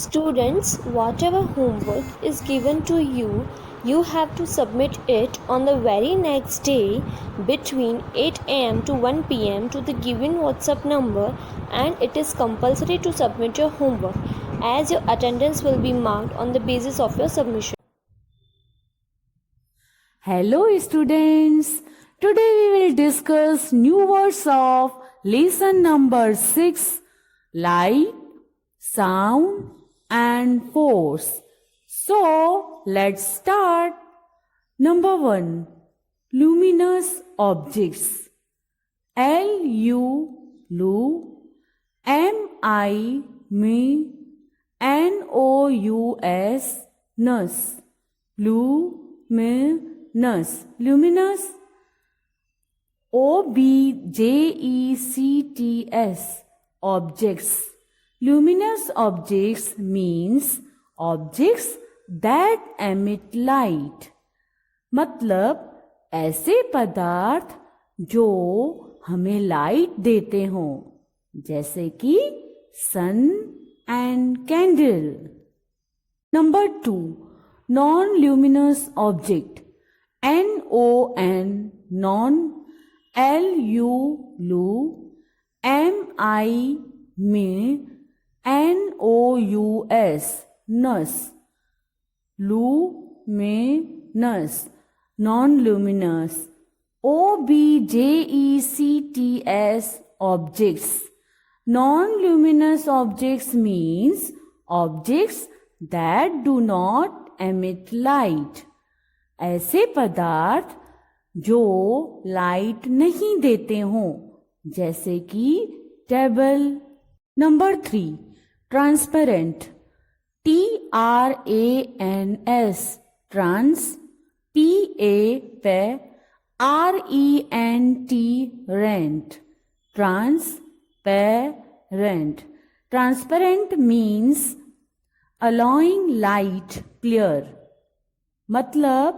Students, whatever homework is given to you, you have to submit it on the very next day between 8 am to 1 pm to the given WhatsApp number, and it is compulsory to submit your homework as your attendance will be marked on the basis of your submission. Hello students, today we will discuss new words of lesson number 6, light, sound and force. So let's start. Number 1, luminous objects. Lu, M-I, me, N-O-U-S, nus. Luminous. Objects, objects. Luminous objects means objects that emit light. मतलब ऐसे पदार्थ जो हमें light देते हों, जैसे कि sun and candle. Number 2, non-luminous object. N-O-N, non, L-U, M-I, me, N-O-U-S, nus. Luminous, non-luminous. Objects, objects. Non-luminous objects means objects that do not emit light. ऐसे पदार्थ जो लाइट नहीं देते हों, जैसे कि table. Number 3, transparent. Trans, trans, P-A-P-R-E-N-T, rent, transparent. Transparent means allowing light clear. मतलब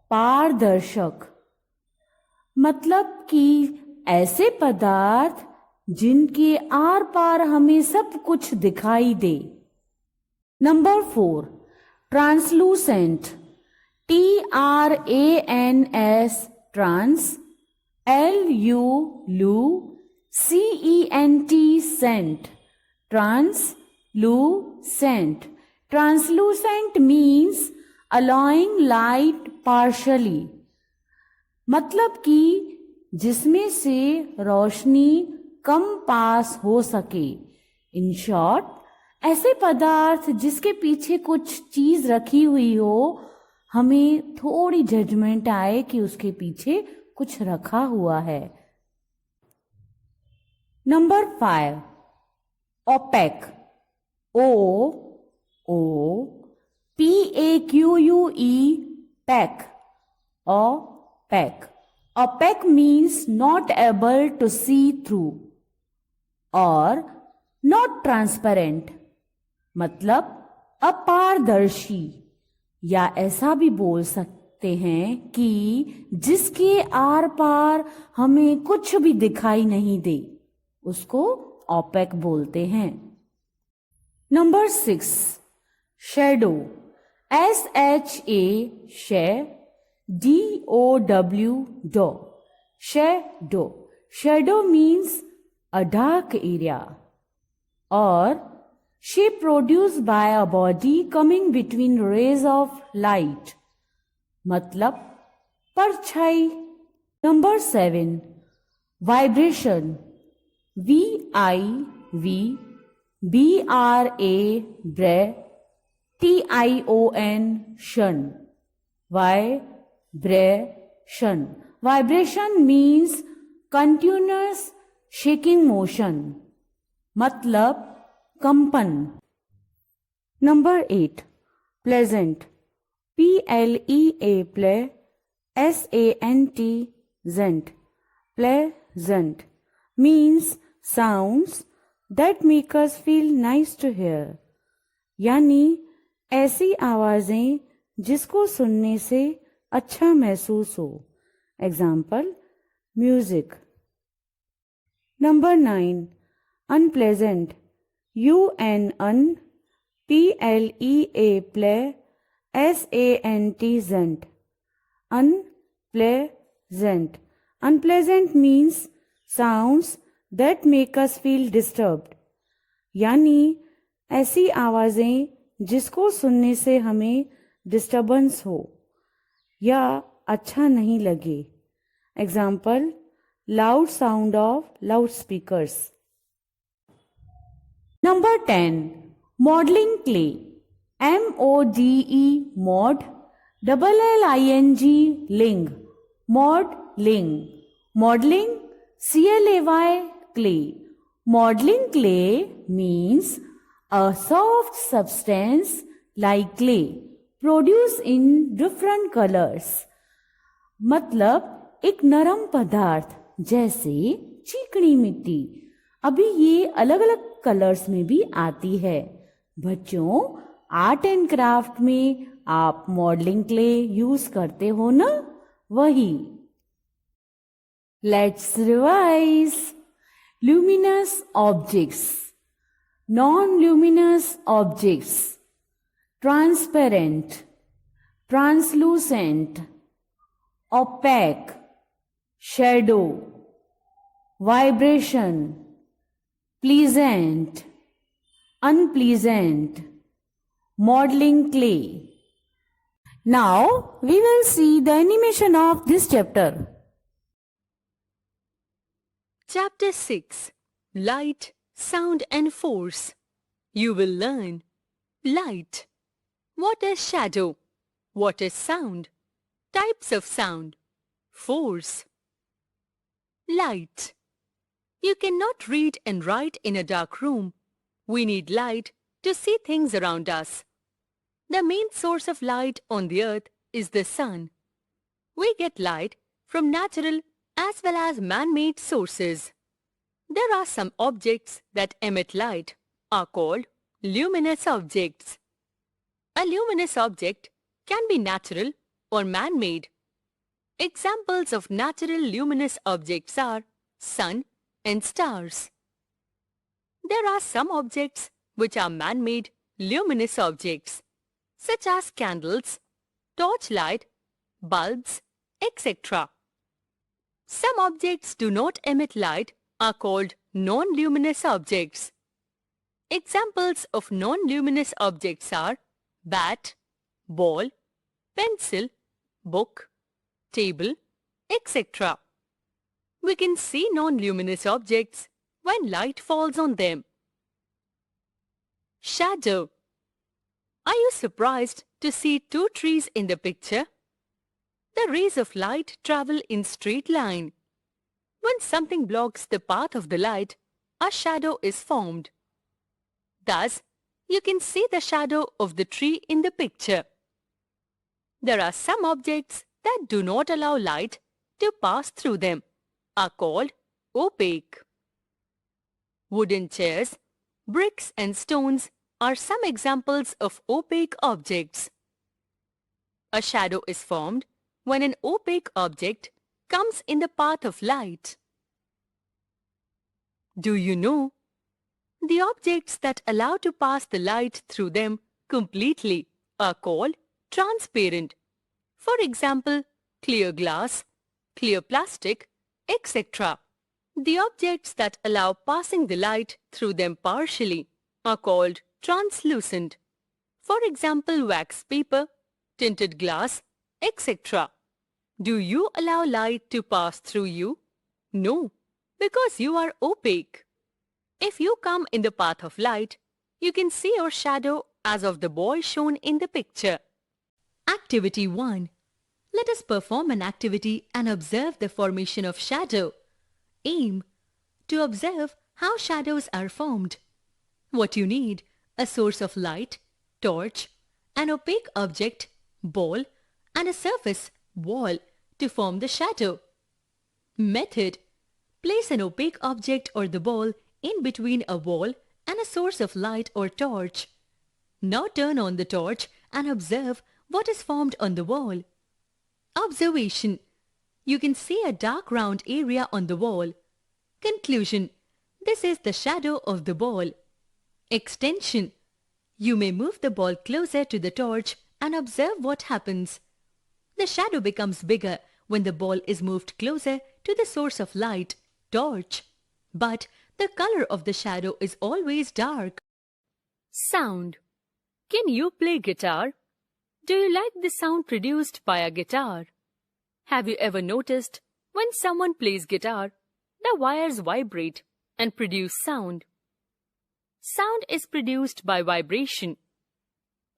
पारदर्शक. मतलब कि ऐसे पदार्थ जिनके आर पार हमें सब कुछ दिखाई दे. Number 4, translucent. Trans, trans, Lucent, scent, translucent. Translucent means allowing light partially. मतलब कि जिसमें से रोशनी कम पास हो सके. इन शॉर्ट, ऐसे पदार्थ जिसके पीछे कुछ चीज रखी हुई हो, हमें थोड़ी जजमेंट आए कि उसके पीछे कुछ रखा हुआ है. Number 5, opaque. O-P-A-Q-U-E, pack. Opaque. Opaque means not able to see through or not transparent. मतलब अपारदर्शी, या ऐसा भी बोल सकते हैं कि जिसके आर पार हमें कुछ भी दिखाई नहीं दे, उसको ओपेक बोलते हैं. Number 6, shadow. S-H-A, D-O-W, shadow. Shadow means a dark area or shape produced by a body coming between rays of light. मतलब परछाई. Number 7, vibration. V-I-V-B-R-A-T-I-O-N, शन. Vibration. Vibration means continuous shaking motion. मतलब कंपन. Number 8, pleasant. P-L-E-A, play, S-A-N-T, zent. Pleasant means sounds that make us feel nice to hear. यानी ऐसी आवाजें जिसको सुनने से अच्छा महसूस हो. Example, music. Number 9, unpleasant. U-N-N Plea play, Sant, unpleasant. Unpleasant means sounds that make us feel disturbed. यानी ऐसी आवाज़ें जिसको सुनने से हमें डिस्टर्बेंस हो या अच्छा नहीं लगे. Example, loud sound of loud speakers. Number 10, modelling clay. MODE mod, LLING ling, modeling. Modeling, CLAY clay. Modeling clay means a soft substance like clay produced in different colors. मतलब एक नरम पदार्थ जैसे चिकनी मिट्टी. अभी ये अलग अलग कलर्स में भी आती है. बच्चों, आर्ट एंड क्राफ्ट में आप मॉडलिंग क्ले यूज करते हो ना, वही. Let's revise. luminous objects, non-luminous objects, transparent, translucent, opaque, shadow, vibration, pleasant, unpleasant, modeling clay. Now we will see the animation of this chapter. Chapter 6, Light, Sound and Force. You will learn light. What is shadow? What is sound? Types of sound. Force. Light. You cannot read and write in a dark room. We need light to see things around us. The main source of light on the earth is the sun. We get light from natural as well as man-made sources. There are some objects that emit light are called luminous objects. A luminous object can be natural or man-made. Examples of natural luminous objects are sun and stars. There are some objects which are man-made luminous objects, such as candles, torchlight, bulbs, etc. Some objects do not emit light are called non-luminous objects. Examples of non-luminous objects are bat, ball, pencil, book, table, etc. We can see non-luminous objects when light falls on them. Shadow. Are you surprised to see two trees in the picture? The rays of light travel in straight line. When something blocks the path of the light, a shadow is formed. Thus, you can see the shadow of the tree in the picture. There are some objects that do not allow light to pass through them, are called opaque. Wooden chairs, bricks and stones are some examples of opaque objects. A shadow is formed when an opaque object comes in the path of light. Do you know? The objects that allow to pass the light through them completely are called transparent. For example, clear glass, clear plastic, etc. The objects that allow passing the light through them partially are called translucent. For example, wax paper, tinted glass, etc. Do you allow light to pass through you? No, because you are opaque. If you come in the path of light, you can see your shadow as of the boy shown in the picture. Activity 1. Let us perform an activity and observe the formation of shadow. Aim: to observe how shadows are formed. What you need: a source of light, torch, an opaque object, ball, and a surface, wall, to form the shadow. Method: place an opaque object or the ball in between a wall and a source of light or torch. Now turn on the torch and observe what is formed on the wall. Observation: you can see a dark round area on the wall. Conclusion: this is the shadow of the ball. Extension: You may move the ball closer to the torch and observe what happens. The shadow becomes bigger when the ball is moved closer to the source of light, torch. But the color of the shadow is always dark. Sound. Can you play guitar? Do you like the sound produced by a guitar? Have you ever noticed when someone plays guitar, the wires vibrate and produce sound? Sound is produced by vibration.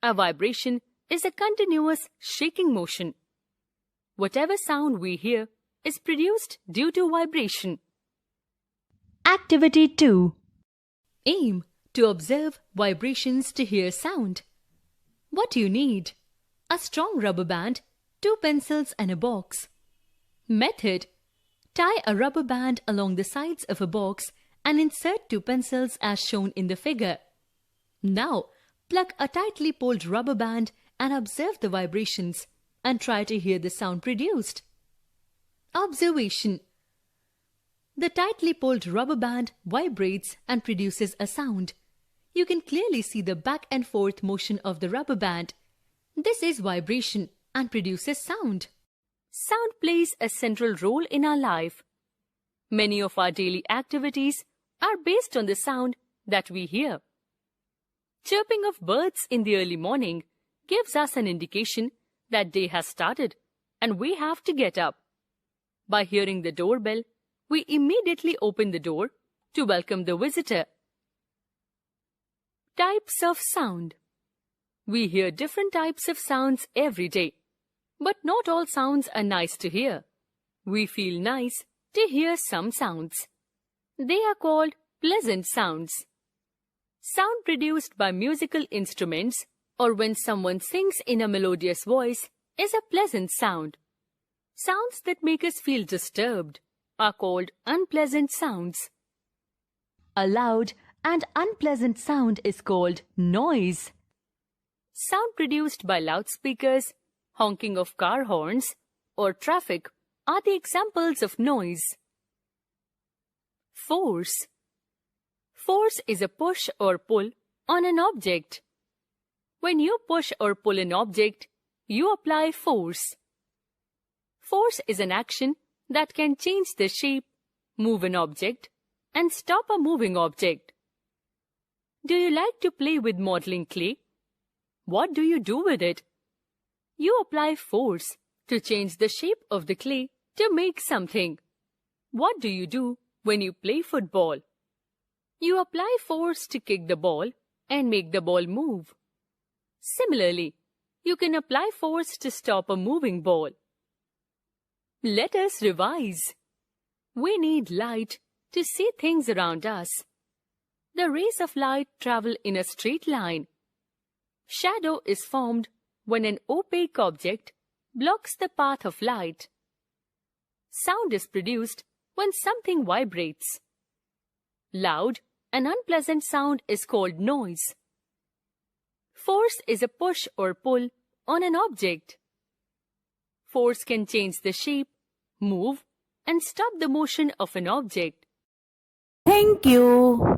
A vibration is a continuous shaking motion. Whatever sound we hear is produced due to vibration. Activity 2. Aim to observe vibrations to hear sound. What do you need? A strong rubber band, 2 pencils and a box. Method. Tie a rubber band along the sides of a box and insert 2 pencils as shown in the figure. Now, plug a tightly pulled rubber band and observe the vibrations and try to hear the sound produced. Observation. The tightly pulled rubber band vibrates and produces a sound. You can clearly see the back and forth motion of the rubber band. This is vibration and produces sound. Sound plays a central role in our life. Many of our daily activities are based on the sound that we hear. Chirping of birds in the early morning gives us an indication that day has started and we have to get up. By hearing the doorbell, we immediately open the door to welcome the visitor. Types of sound. We hear different types of sounds every day, but not all sounds are nice to hear. We feel nice to hear some sounds. They are called pleasant sounds. Sound produced by musical instruments or when someone sings in a melodious voice is a pleasant sound. Sounds that make us feel disturbed are called unpleasant sounds. A loud and unpleasant sound is called noise. Sound produced by loudspeakers, honking of car horns, or traffic are the examples of noise. Force. Force is a push or pull on an object. When you push or pull an object, you apply force. Force is an action that can change the shape, move an object, and stop a moving object. Do you like to play with modeling clay? What do you do with it? You apply force to change the shape of the clay to make something. What do you do when you play football? You apply force to kick the ball and make the ball move. Similarly, you can apply force to stop a moving ball. Let us revise. We need light to see things around us. The rays of light travel in a straight line. Shadow is formed when an opaque object blocks the path of light. Sound is produced when something vibrates. Loud and unpleasant sound is called noise. Force is a push or pull on an object. Force can change the shape, move, and stop the motion of an object. Thank you.